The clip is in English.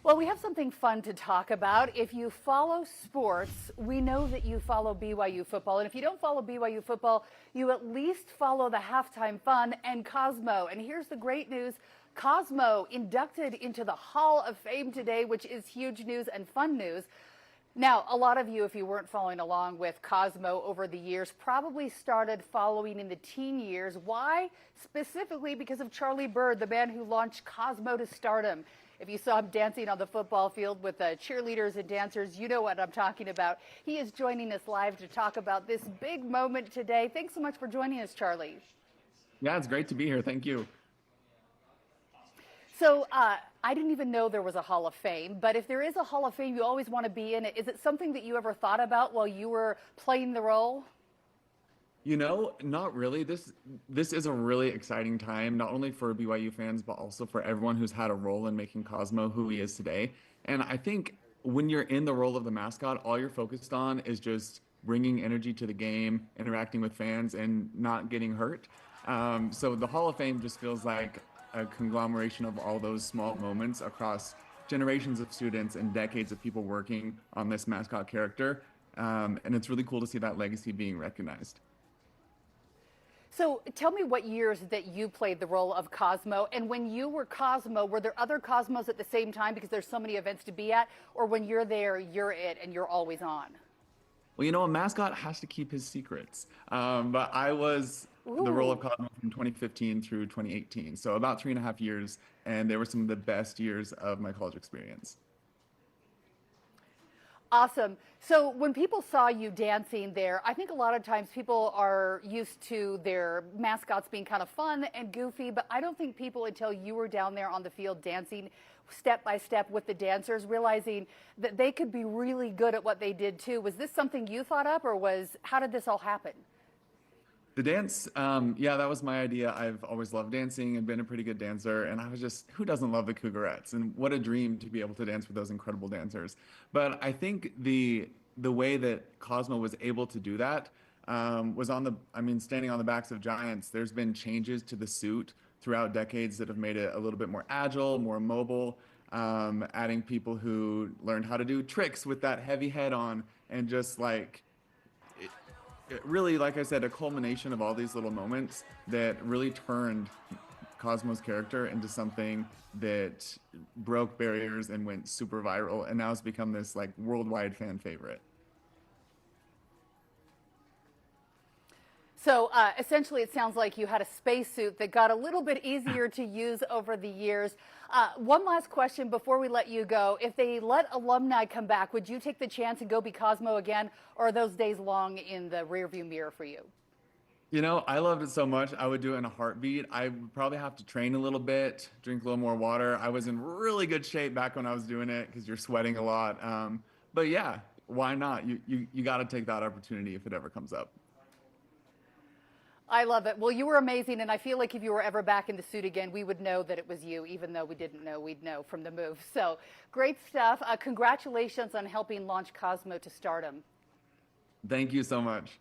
Well, we have something fun to talk about. If you follow sports, we know that you follow BYU football. And if you don't follow BYU football, you at least follow the halftime fun and Cosmo. And here's the great news. Cosmo inducted into the Hall of Fame today, which is huge news and fun news. Now, a lot of you, if you weren't following along with Cosmo over the years, probably started following in the teen years. Why? Specifically because of Charlie Bird, the man who launched Cosmo to stardom. If you saw him dancing on the football field with the cheerleaders and dancers, you know what I'm talking about. He is joining us live to talk about this big moment today. Thanks so much for joining us, Charlie. Yeah, it's great to be here. Thank you. So I didn't even know there was a Hall of Fame, but if there is a Hall of Fame, you always want to be in it. Is it something that you ever thought about while you were playing the role? You know, not really. This is a really exciting time, not only for BYU fans, but also for everyone who's had a role in making Cosmo who he is today. And I think when you're in the role of the mascot, all you're focused on is just bringing energy to the game, interacting with fans, and not getting hurt. So the Hall of Fame just feels like a conglomeration of all those small moments across generations of students and decades of people working on this mascot character. And it's really cool to see that legacy being recognized. So tell me what years that you played the role of Cosmo, and when you were Cosmo, were there other Cosmos at the same time because there's so many events to be at, or when you're there, you're it and you're always on? Well, you know, a mascot has to keep his secrets. But I was the role of Cosmo from 2015 through 2018, so about 3.5 years, and they were some of the best years of my college experience. Awesome. So when people saw you dancing there, I think a lot of times people are used to their mascots being kind of fun and goofy, but I don't think people until you were down there on the field dancing step by step with the dancers, realizing that they could be really good at what they did too. Was this something you thought up, or how did this all happen? The dance, yeah, that was my idea. I've always loved dancing and been a pretty good dancer. And I was just, who doesn't love the Cougarettes? And what a dream to be able to dance with those incredible dancers. But I think the way that Cosmo was able to do that was standing on the backs of giants. There's been changes to the suit throughout decades that have made it a little bit more agile, more mobile, adding people who learned how to do tricks with that heavy head on, and just like, really, like I said, a culmination of all these little moments that really turned Cosmo's character into something that broke barriers and went super viral, and now it's become this like worldwide fan favorite. So essentially, it sounds like you had a spacesuit that got a little bit easier to use over the years. One last question before we let you go. If they let alumni come back, would you take the chance and go be Cosmo again, or are those days long in the rearview mirror for you? You know, I loved it so much, I would do it in a heartbeat. I would probably have to train a little bit, drink a little more water. I was in really good shape back when I was doing it because you're sweating a lot. But yeah, why not? You got to take that opportunity if it ever comes up. I love it. Well, you were amazing, and I feel like if you were ever back in the suit again, we would know that it was you, even though we didn't know, we'd know from the move. So great stuff. Congratulations on helping launch Cosmo to stardom. Thank you so much.